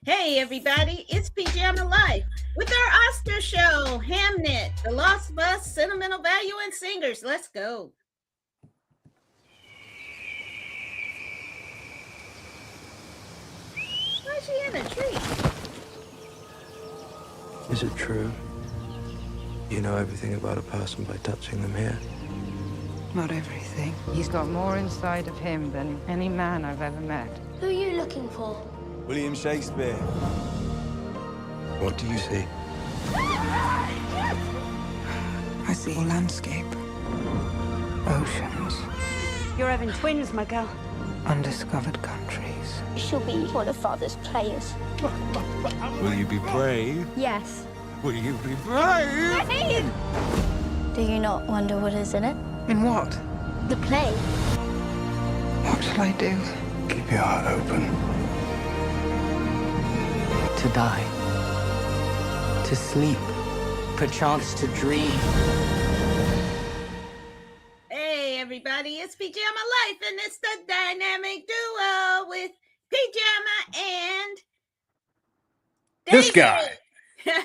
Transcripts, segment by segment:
Hey everybody, it's Pajama Life with our Oscar show, Hamnet, The Lost Bus, Sentimental Value and Singers. Let's go. Why is she in a tree? Is it true? You know everything about a person by touching them here? Not everything. He's got more inside of him than any man I've ever met. Who are you looking for? William Shakespeare. What do you see? I see landscape, oceans, You're having twins, my girl. undiscovered countries. She'll be one of Father's players. Will you be brave? Yes. Will you be brave? Do you not wonder what is in it? In what? The play. What shall I do? Keep your heart open. To die, to sleep, perchance to dream. Hey everybody, it's Pajama Life and it's the dynamic duo with Pajama and This David. guy.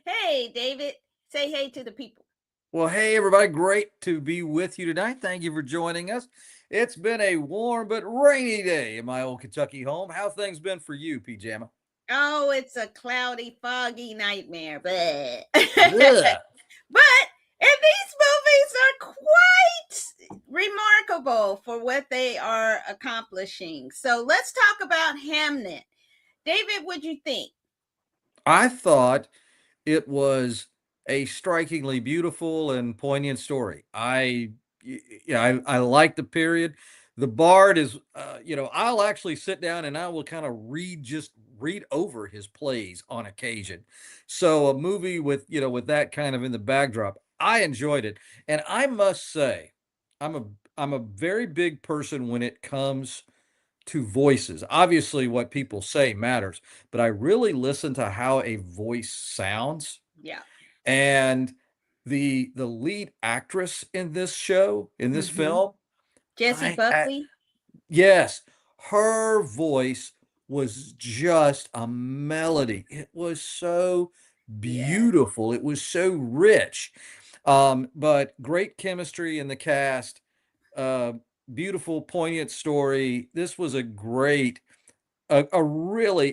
Hey David, say hey to the people. Well, hey, everybody. Great to be with you tonight. Thank you for joining us. It's been a warm but rainy day in my old Kentucky home. How things been for you, Pajama? Oh, it's a cloudy, foggy nightmare, but Yeah. But and these movies are quite remarkable for what they are accomplishing. So let's talk about Hamnet. David, what'd you think? I thought it was a strikingly beautiful and poignant story. I like the period. The Bard is, I'll actually sit down and I will kind of read over his plays on occasion. So a movie with that kind of in the backdrop, I enjoyed it. And I must say, I'm a very big person when it comes to voices. Obviously, what people say matters, but I really listen to how a voice sounds. Yeah. And the lead actress in this show, in this film, Jessie I Buckley. yes, her voice was just a melody. It was so beautiful. It was so rich. But great chemistry in the cast. Beautiful, poignant story. This was really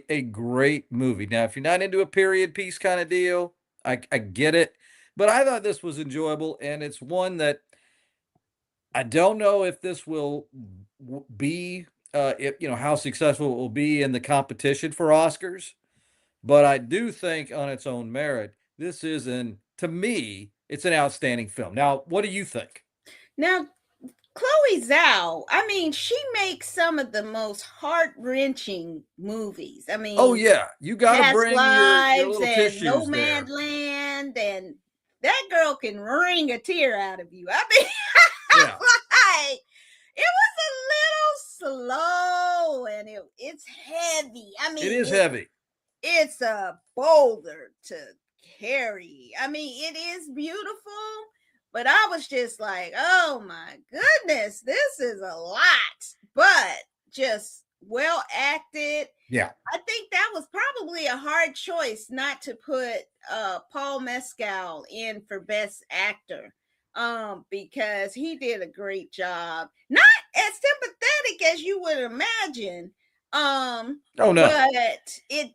a great movie. Now, if you're not into a period piece kind of deal, I get it, but I thought this was enjoyable, and it's one that I don't know if this will be, if, how successful it will be in the competition for Oscars, but I do think on its own merit, to me, it's an outstanding film. Now, what do you think? Now, Chloe Zhao, I mean, she makes some of the most heart-wrenching movies. I mean, Oh yeah, you got to Past bring your Lives little and tissues there. Nomadland, and that girl can wring a tear out of you. I mean, Yeah. like, it was a little slow and it's heavy. I mean, It is heavy. It's a boulder to carry. I mean, it is beautiful, but I was just like, oh my goodness, this is a lot, but just well acted. Yeah. I think that was probably a hard choice not to put Paul Mescal in for Best Actor, because he did a great job. Not as sympathetic as you would imagine. Oh no. But it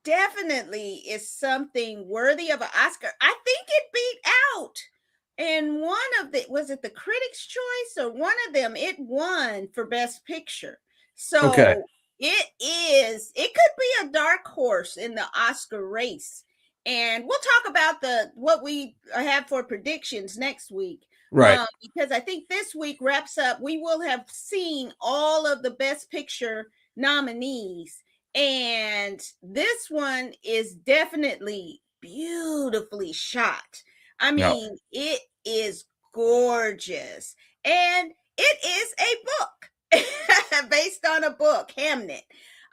definitely is something worthy of an Oscar. I think it beat out. And was it the Critics' Choice or one of them? It won for Best Picture. So Okay. it could be a dark horse in the Oscar race. And we'll talk about what we have for predictions next week. Right. Because I think this week wraps up. We will have seen all of the Best Picture nominees. And this one is definitely beautifully shot. I mean, It is gorgeous. And it is a book based on a book, Hamnet,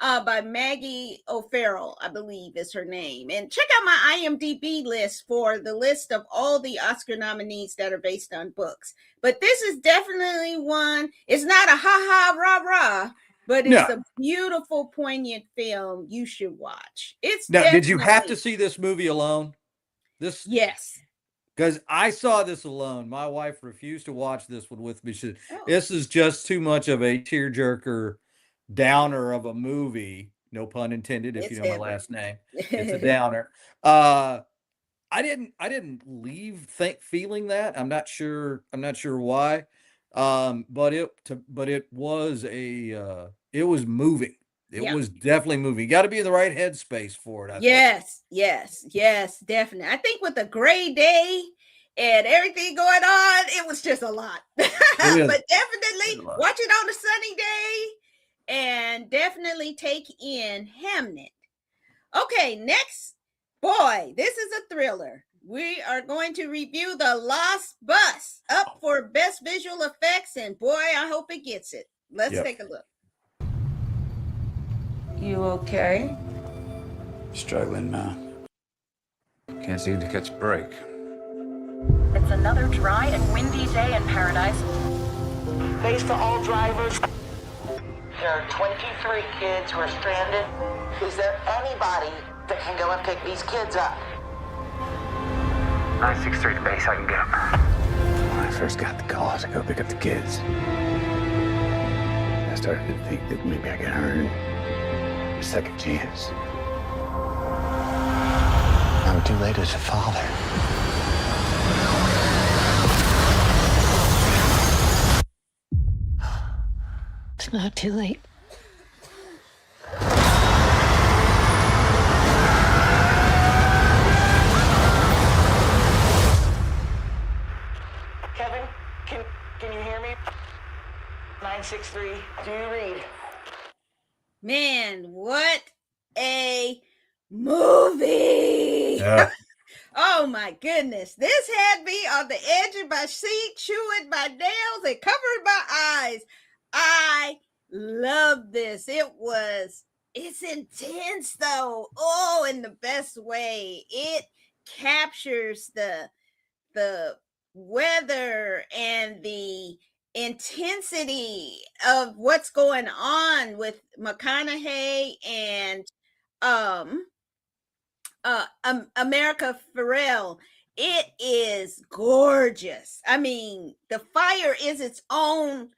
by Maggie O'Farrell, I believe is her name. And check out my IMDb list for the list of all the Oscar nominees that are based on books. But this is definitely one. It's not a ha-ha, rah-rah. but No. it's a beautiful, poignant film you should watch. It's Now, did you have to definitely see this movie alone? This yes. because I saw this alone. My wife refused to watch this one with me. She said, Oh, this is just too much of a tearjerker, downer of a movie. No pun intended, if you it's know my heavy. last name. It's a downer. I didn't leave feeling that. I'm not sure why. But it was it was moving. It Yeah. was definitely moving. You got to be in the right headspace for it, I think. Yes, definitely. I think with a gray day and everything going on, it was just a lot. It is. But It's a definitely lot. watch it on a sunny day and definitely take in Hamnet. Okay, next, boy, this is a thriller. We are going to review The Lost Bus, up for best visual effects, and boy, I hope it gets it. Let's Yep. take a look. You okay? Struggling, man. Can't seem to catch a break. It's another dry and windy day in paradise. Base to all drivers. There are 23 kids who are stranded. Is there anybody that can go and pick these kids up? 963 to base, I can get them. When I first got the call to go pick up the kids, I started to think that maybe I could earn a second chance. I'm too late as a father. It's not too late. Kevin, can you hear me? 963, do you read? Man, what a movie! Yeah. Oh my goodness. This had me on the edge of my seat, chewing my nails and covering my eyes. I love this. It's intense though. Oh, in the best way. It captures the weather and the intensity of what's going on with McConaughey and America Ferrell. It is gorgeous. I mean, the fire is its own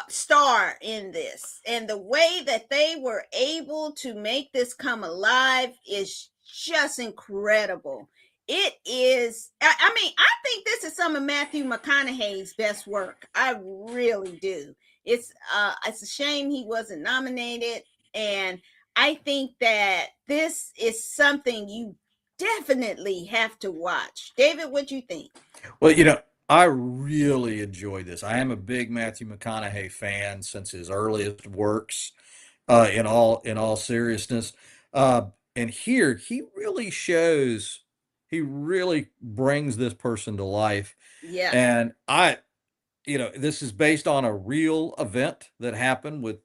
star in this, and the way that they were able to make this come alive is just incredible. It is. I mean, I think this is some of Matthew McConaughey's best work. I really do. It's a shame he wasn't nominated, and I think that this is something you definitely have to watch. David, what do you think? Well, I really enjoy this. I am a big Matthew McConaughey fan since his earliest works, in all seriousness. And here he really brings this person to life. Yeah. And this is based on a real event that happened with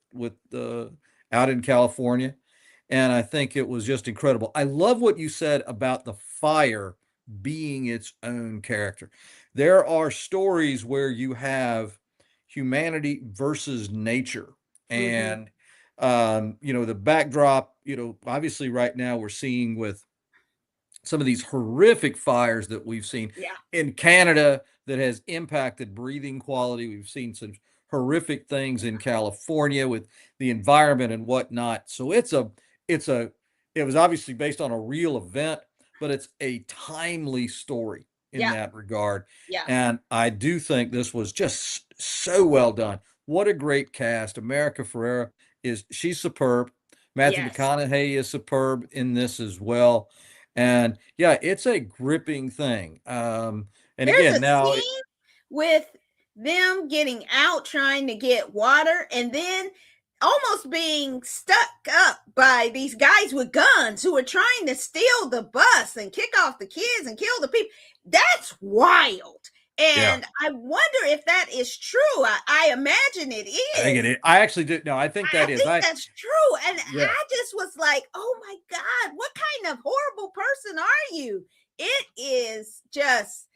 out in California. And I think it was just incredible. I love what you said about the fire being its own character. There are stories where you have humanity versus nature. Mhm. And the backdrop, obviously right now we're seeing with some of these horrific fires that we've seen Yeah. in Canada that has impacted breathing quality. We've seen some horrific things in California with the environment and whatnot. So it was obviously based on a real event, but it's a timely story in Yeah. that regard. Yeah. And I do think this was just so well done. What a great cast. America Ferrera she's superb. Matthew Yes. McConaughey is superb in this as well. And yeah, it's a gripping thing. And There's again, a now scene with them getting out trying to get water and then almost being stuck up by these guys with guns who are trying to steal the bus and kick off the kids and kill the people. That's wild. And I wonder if that is true. I imagine it is. I think it is. I actually do. No, I think that is. I think that's true. And Yeah. I just was like, oh my God, what kind of horrible person are you? It is just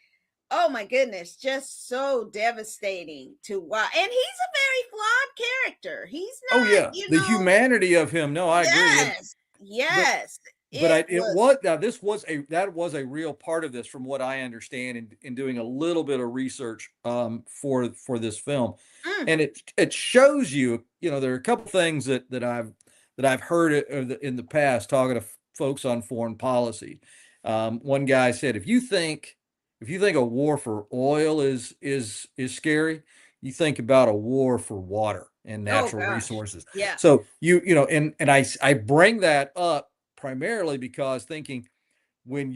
Oh my goodness, just so devastating to watch. And he's a very flawed character. He's Oh not, yeah, the humanity of him. No, I agree. yes, yes. It was now this was a real part of this from what I understand in doing a little bit of research for this film. Mm, And it shows you, there are a couple things that I've heard in the past talking to folks on foreign policy. One guy said, if you think a war for oil is scary, you think about a war for water and oh natural gosh. resources. Yeah. So and I bring that up primarily because thinking when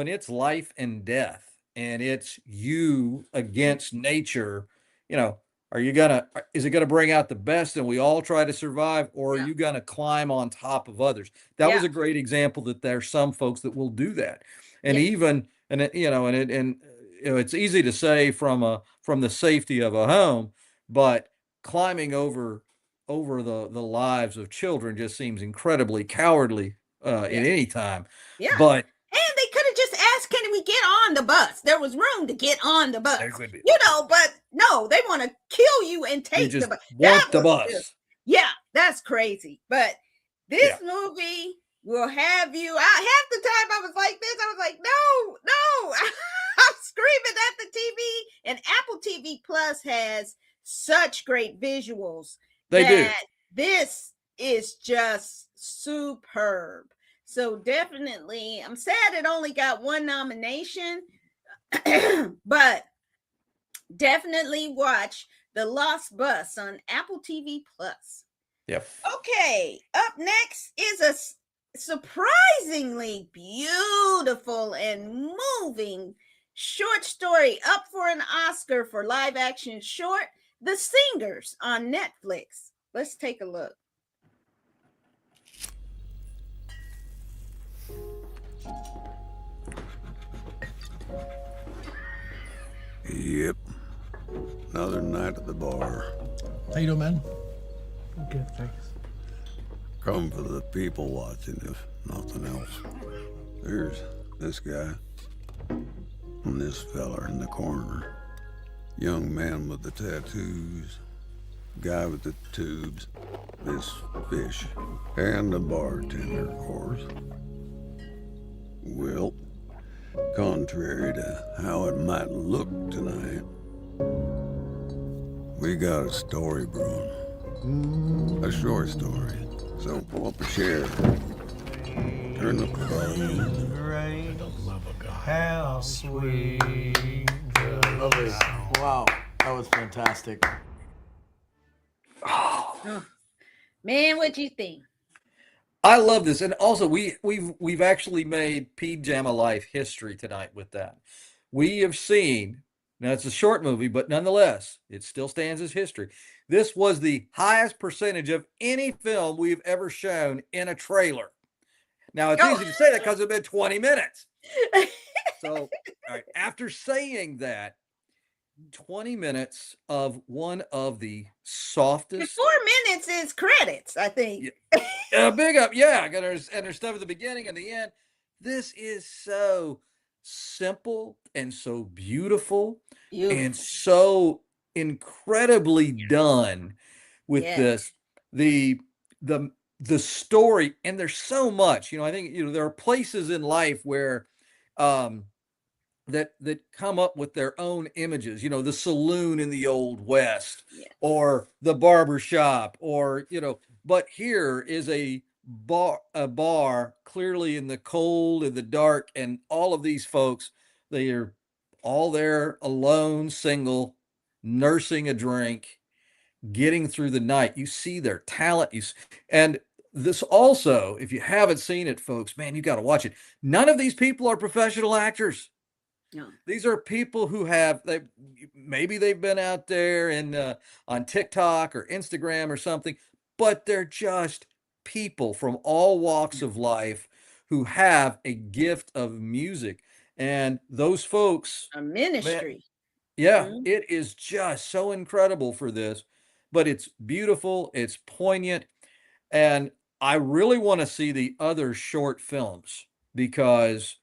it's life and death and it's you against nature, you know, is it gonna bring out the best and we all try to survive, or are Yeah. you gonna climb on top of others? That was Yeah. a great example that there's some folks that will do that. And Yes. even and it, it's easy to say from the safety of a home, but climbing over the lives of children just seems incredibly cowardly at Yeah. any time. Yeah. But And they could have just asked, can we get on the bus? There was room to get on the bus, there could be. but no, they want to kill you and You take the just bus. want the Was just, bus. yeah, that's crazy. But Yeah. this movie will have you. Half the time I was like this, I was like, no, no. I'm screaming at the TV. And Apple TV Plus has such great visuals They do. that this is just superb. So definitely, I'm sad it only got one nomination, but definitely watch The Lost Bus on Apple TV Plus. Yep. Okay, up next is a surprisingly beautiful and moving short story up for an Oscar for live action short, The Singers on Netflix. Let's take a look. Yep. Another night at the bar. How you doing, man? Good, thanks. Come for the people watching, if nothing else. There's this guy and this fella in the corner. Young man with the tattoos, guy with the tubes, this fish, and the bartender, of course. Well, contrary to how it might look tonight, we got a story brewing. A short story. So pull up a chair. Turn up the volume. How sweet. Lovely. Wow, that was fantastic. Oh, man, what'd you think? I love this, and also we've actually made Pajama Life history tonight with that. We have seen, now it's a short movie, but nonetheless, it still stands as history. This was the highest percentage of any film we've ever shown in a trailer. Now it's easy to say that because it's been 20 minutes. So, all right, after saying that, 20 minutes of one of the softest. 4 minutes is credits, I think. Big up, yeah. And there's stuff at the beginning and the end. This is so simple and so beautiful. And so incredibly done with this. The story, and there's so much. I think there are places in life where that come up with their own images, the saloon in the old West, or the barber shop, or but here is a bar clearly in the cold and the dark, and all of these folks, they are all there alone, single, nursing a drink, getting through the night. You see their talent, and this also, if you haven't seen it, folks, man, you got to watch it. None of these people are professional actors. No. These are people who maybe they've been out there and on TikTok or Instagram or something, but they're just people from all walks of life who have a gift of music. And those folks, a ministry. It is just so incredible for this, but it's beautiful, it's poignant, and I really want to see the other short films, because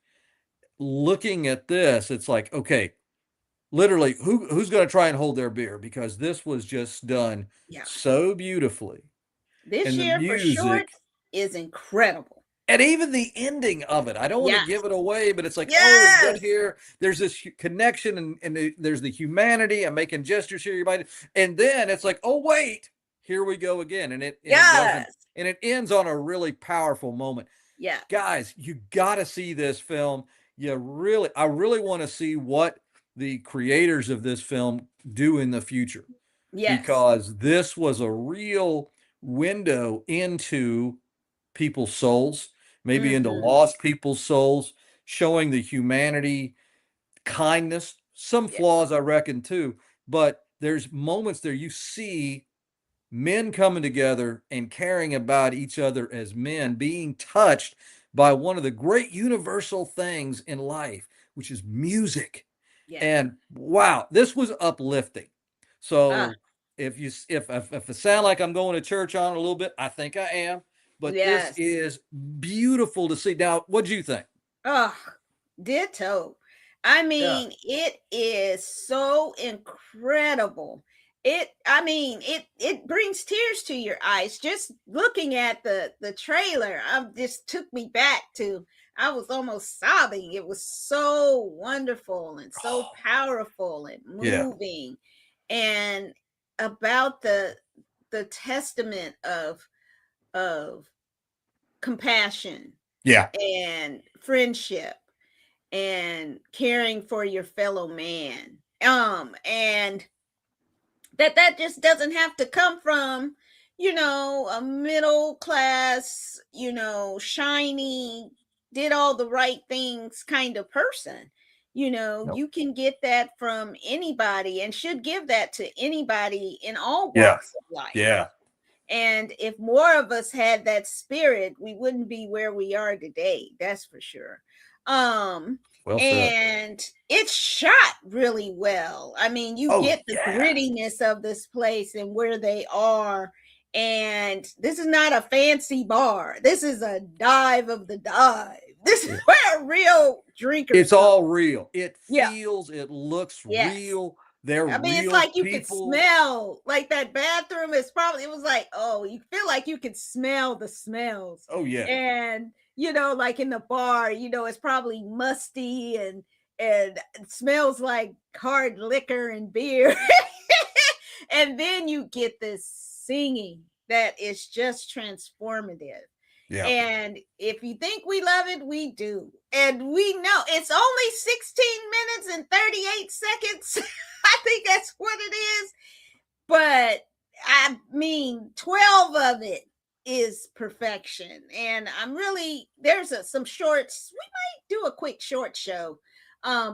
looking at this, it's like, okay, literally, who's going to try and hold their beer, because this was just done Yeah. so beautifully. This And the year for music, shorts is incredible. and even the ending of it. I don't want to Yes. give it away, but it's like, oh, we Yes. get here. There's this connection, and there's the humanity. I'm making gestures here, and then it's like, oh wait, here we go again, and Yes. it ends on a really powerful moment. Yeah. Guys, you got to see this film. I really want to see what the creators of this film do in the future. Yes. Because this was a real window into people's souls, maybe into lost people's souls, showing the humanity, kindness, some flaws, I reckon, too. But there's moments there you see men coming together and caring about each other as men, being touched by one of the great universal things in life, which is music. Yes. And wow, this was uplifting. So if I sound like I'm going to church on it a little bit, I think I am. But this is beautiful to see. Now, what'd you think? Oh, ditto. I mean, it is so incredible. It brings tears to your eyes. Just looking at the trailer, just took me back to, I was almost sobbing. It was so wonderful and so powerful and moving, and about the testament of compassion, and friendship, and caring for your fellow man, and that just doesn't have to come from, a middle class, shiny, did all the right things kind of person. You can get that from anybody, and should give that to anybody in all walks of life. Yeah. And if more of us had that spirit, we wouldn't be where we are today. That's for sure. Well said. And it's shot really well. I mean, you get the grittiness of this place and where they are. And this is not a fancy bar. This is a dive of the dive. This is where real drinkers. It's all real. It feels, it looks real. I mean, it's like you could smell, like that bathroom is probably, it was like, oh, you feel like you could smell the smells. Oh, yeah. And, like in the bar, it's probably musty and it smells like hard liquor and beer. And then you get this singing that is just transformative. Yeah. And if you think we love it, we do. And we know it's only 16 minutes and 38 seconds. I think that's what it is. But I mean, 12 of it is perfection. And I'm really, there's some shorts. We might do a quick short show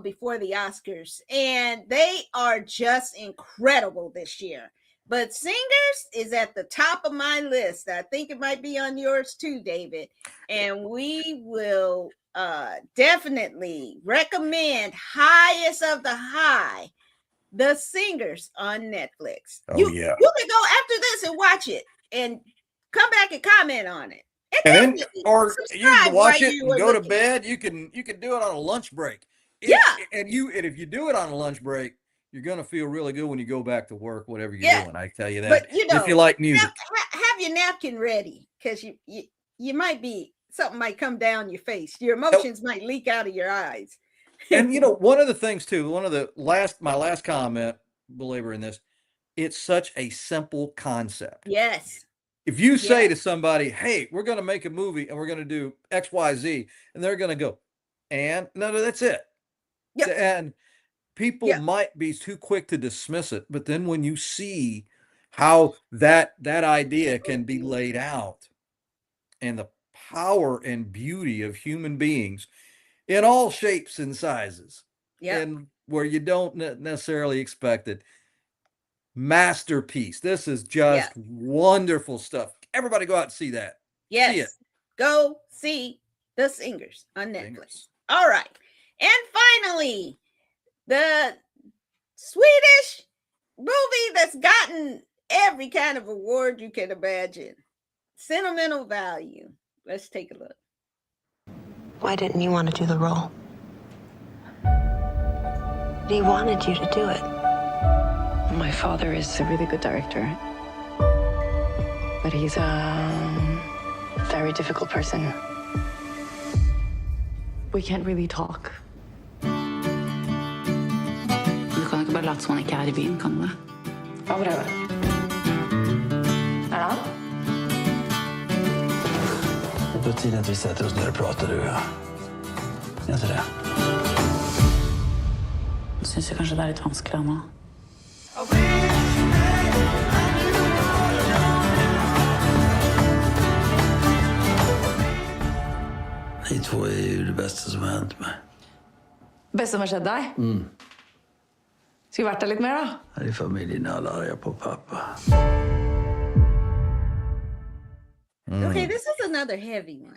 before the Oscars. And they are just incredible this year. But Singers is at the top of my list. I think it might be on yours too, David. And we will definitely recommend, highest of the high, The Singers on Netflix. You can go after this and watch it and come back and comment on it. And then, or you can watch it and go to bed. You can do it on a lunch break. And if you do it on a lunch break, you're going to feel really good when you go back to work, whatever you're doing. I tell you that. But, if you like music, have your napkin ready, because you might be, something might come down your face. Your emotions might leak out of your eyes. And one of the things too, my last comment, believer in this, it's such a simple concept. Yes. If you say to somebody, hey, we're going to make a movie and we're going to do X, Y, Z, and they're going to go, and no, that's it. Yep. And people might be too quick to dismiss it. But then when you see how that idea can be laid out, and the power and beauty of human beings in all shapes and sizes, and where you don't necessarily expect it, masterpiece. This is just wonderful stuff. Everybody go out and see that. Yes. See it. Go see The Singers on Netflix. All right. And finally, the Swedish movie that's gotten every kind of award you can imagine. Sentimental Value. Let's take a look. Why didn't you want to do the role? He wanted you to do it. My father is a really good director, but he's a very difficult person. We can't really talk. Du kan ikke bare late som han ikke er I byen, kan du det? Hva prøve? Er det han? Det är på tiden att vi sätter oss ner och pratar, du och jag. Är inte det? Jeg synes kanskje det er litt vanskelig nå. Ni två är ju det bästa som har hänt mig. Best som har skjedd deg? Skulle vært der litt mer, da? Här i familjen är alla arga på pappa. Okay, this is another heavy one.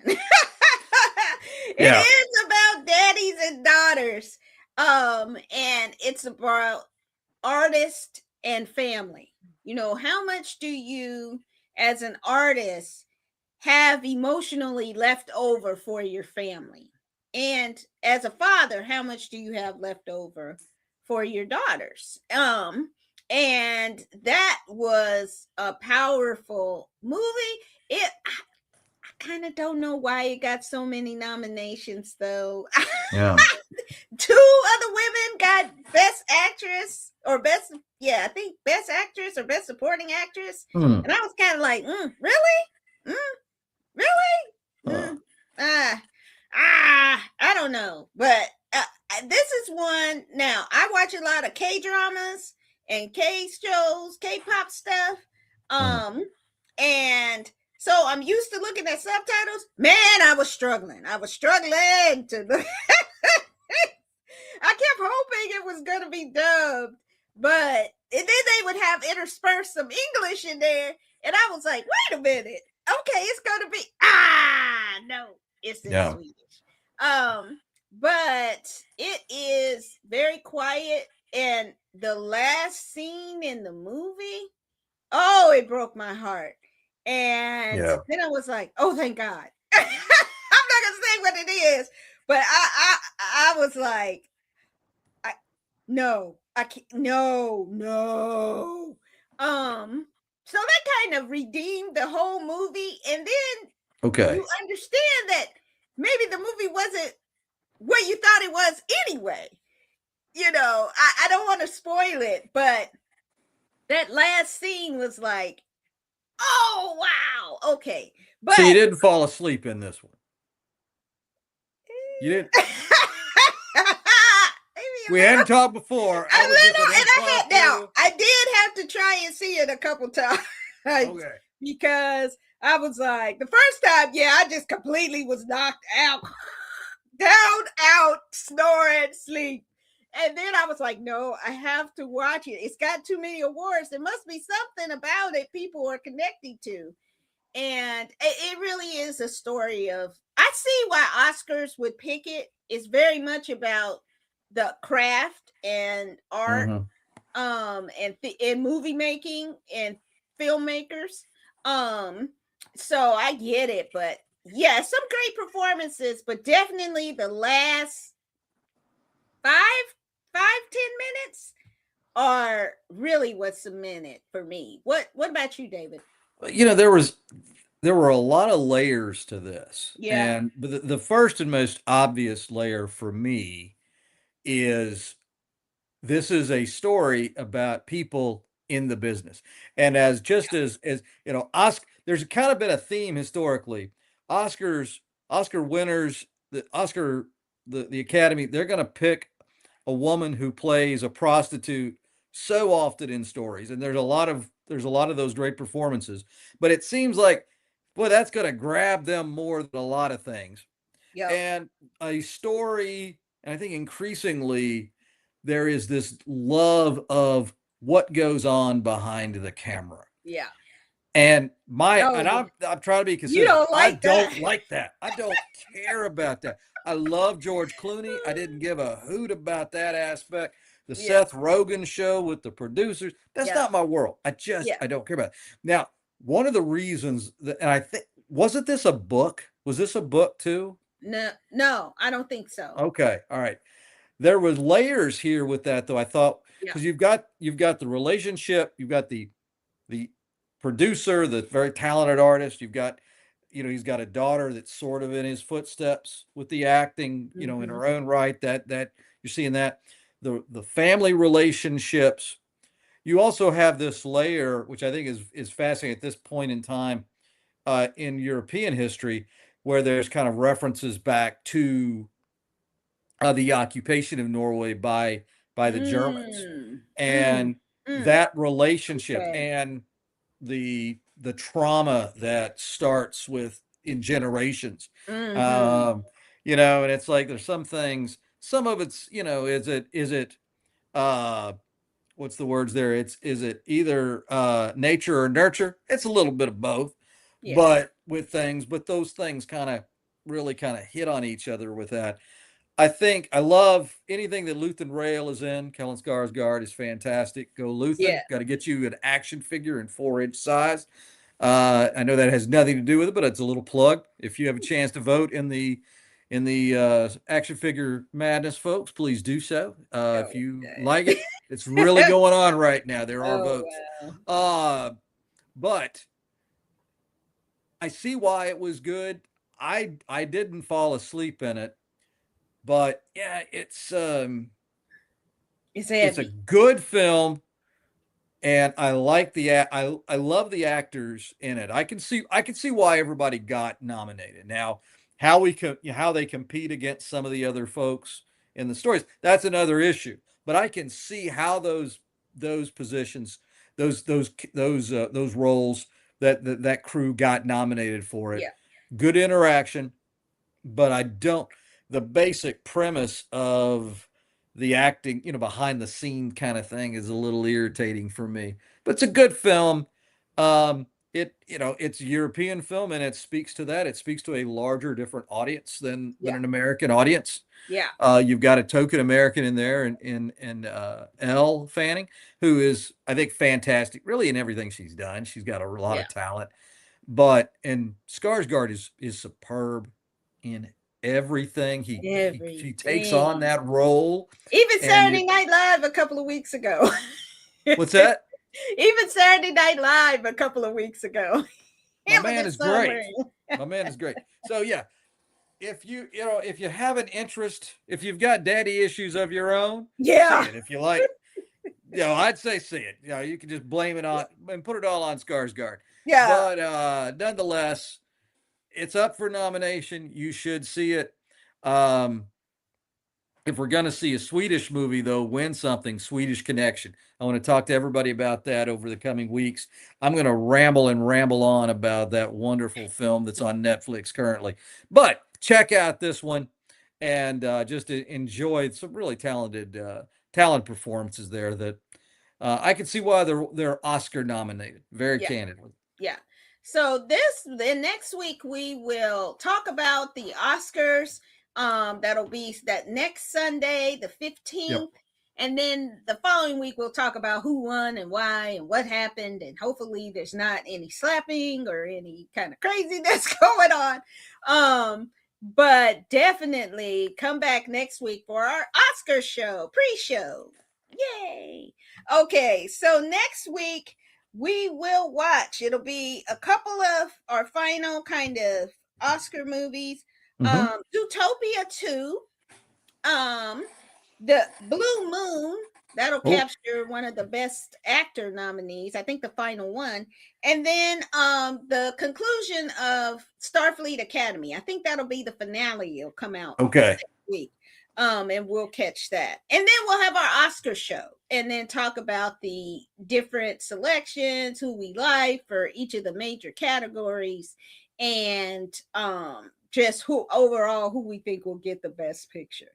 Yeah. It is about daddies and daughters. And it's about artist and family. You know, how much do you, as an artist, have emotionally left over for your family? And as a father, how much do you have left over for your daughters? And that was a powerful movie. I kind of don't know why it got so many nominations, though. Yeah. 2 other women got Best Actress or Best, I think Best Actress or Best Supporting Actress. And I was kind of like, really? Really? I don't know. But this is one. Now, I watch a lot of K-dramas and K-shows, K-pop stuff. And so I'm used to looking at subtitles. Man, I was struggling. To look. I kept hoping it was going to be dubbed, but and then they would have interspersed some English in there. And I was like, wait a minute. Okay, it's going to be, no, it's in Swedish. But it is very quiet. And the last scene in the movie, it broke my heart. And then I was like, oh, thank God. I'm not going to say what it is, but I was like, no, I can't, no. So that kind of redeemed the whole movie. And then you understand that maybe the movie wasn't what you thought it was anyway. You know, I don't want to spoil it, but that last scene was like, oh, wow. Okay. But so you didn't fall asleep in this one. You didn't. We hadn't talked before. I did have to try and see it a couple times because I was like, the first time, I just completely was knocked out, snoring, sleep. And then I was like, no, I have to watch it. It's got too many awards. There must be something about it people are connecting to. And it really is a story of, I see why Oscars would pick it. It's very much about the craft and art, and movie making and filmmakers. So I get it, but some great performances, but definitely the last 5-10 minutes are really what cemented for me. What about you, David? You know, there were a lot of layers to this. And the first and most obvious layer for me is this is a story about people in the business. And as you know, there's kind of been a theme historically. Oscar winners, the Academy, they're going to pick a woman who plays a prostitute so often in stories. And there's a lot of those great performances, but it seems like, boy, that's going to grab them more than a lot of things. And a story, and I think increasingly there is this love of what goes on behind the camera. And I'm trying to be consistent. You don't like I don't like that. I don't care about that. I love George Clooney. I didn't give a hoot about that aspect. The Seth Rogen show with the producers, that's not my world. I don't care about it. Now, one of the reasons that, and I think, wasn't this a book? Was this a book too? No, I don't think so. Okay. All right. there was layers here with that, though. I thought, Yeah. because you've got the relationship, you've got the producer, the very talented artist. You've got, he's got a daughter that's sort of in his footsteps with the acting, in her own right. That you're seeing that the family relationships. You also have this layer, which I think is fascinating at this point in time in European history, where there's kind of references back to the occupation of Norway by the Germans, and that relationship Okay. and the trauma that starts with in generations. And it's like there's some things, some of it's, is it what's the words there? Is it either nature or nurture? It's a little bit of both, Yeah. but those things really kind of hit on each other with that. I think I love anything that Luthen Rail is in. Kellen Skarsgård is fantastic. Go Luthen. Yeah. Got to get you an action figure in 4-inch size. I know that has nothing to do with it, but it's a little plug. If you have a chance to vote in the action figure madness, folks, please do so. If you like it, it's really going on right now. There are votes. Wow. But I see why it was good. I didn't fall asleep in it. But yeah, it's heavy. a good film, and I like I love the actors in it. I can see why everybody got nominated. Now, how they compete against some of the other folks in the stories, that's another issue. But I can see how those positions, those roles that crew got nominated for it. Yeah. Good interaction, but the basic premise of the acting, behind the scene kind of thing is a little irritating for me. But it's a good film. It's a European film, and it speaks to that. It speaks to a larger, different audience than an American audience. Yeah. You've got a token American in there, in Elle Fanning, who is, I think, fantastic, really, in everything she's done. She's got a lot of talent. And Skarsgård is superb in everything. She takes on that role. Even Saturday Night Live a couple of weeks ago. What's that? Even Saturday Night Live a couple of weeks ago. My man is great. My man is great. So yeah, if you have an interest, if you've got daddy issues of your own, see it. If you like, I'd say see it. You can just blame it on and put it all on Skarsgård. Yeah. But nonetheless, it's up for nomination. You should see it. If we're going to see a Swedish movie, though, win something, Swedish Connection. I want to talk to everybody about that over the coming weeks. I'm going to ramble on about that wonderful film that's on Netflix currently. But check out this one and just enjoy some really talented performances there that I can see why they're Oscar nominated, very candidly. Yeah. So next week we will talk about the Oscars. That'll be that next Sunday, the 15th. Yep. And then the following week, we'll talk about who won and why and what happened. And hopefully there's not any slapping or any kind of craziness going on. But definitely come back next week for our Oscar show, pre-show. Yay. Okay. So next week we will watch, it'll be a couple of our final kind of Oscar movies. Zootopia 2, the Blue Moon, that'll capture one of the best actor nominees, I think the final one, and then the conclusion of Starfleet Academy. I think that'll be the finale. It'll come out next week, and we'll catch that, and then we'll have our Oscar show, and then talk about the different selections, who we like for each of the major categories, and just who we think will get the best picture.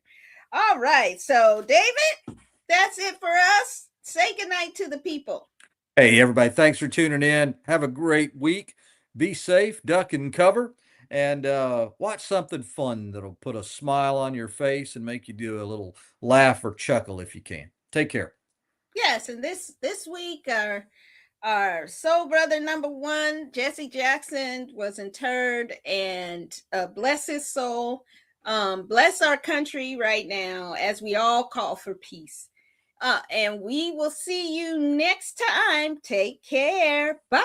All right. So, David, that's it for us. Say goodnight to the people. Hey, everybody. Thanks for tuning in. Have a great week. Be safe, duck and cover, and watch something fun that'll put a smile on your face and make you do a little laugh or chuckle if you can. Take care. Yes. And this week, our soul brother number 1, Jesse Jackson, was interred, and bless his soul. Bless our country right now as we all call for peace. And we will see you next time. Take care. Bye.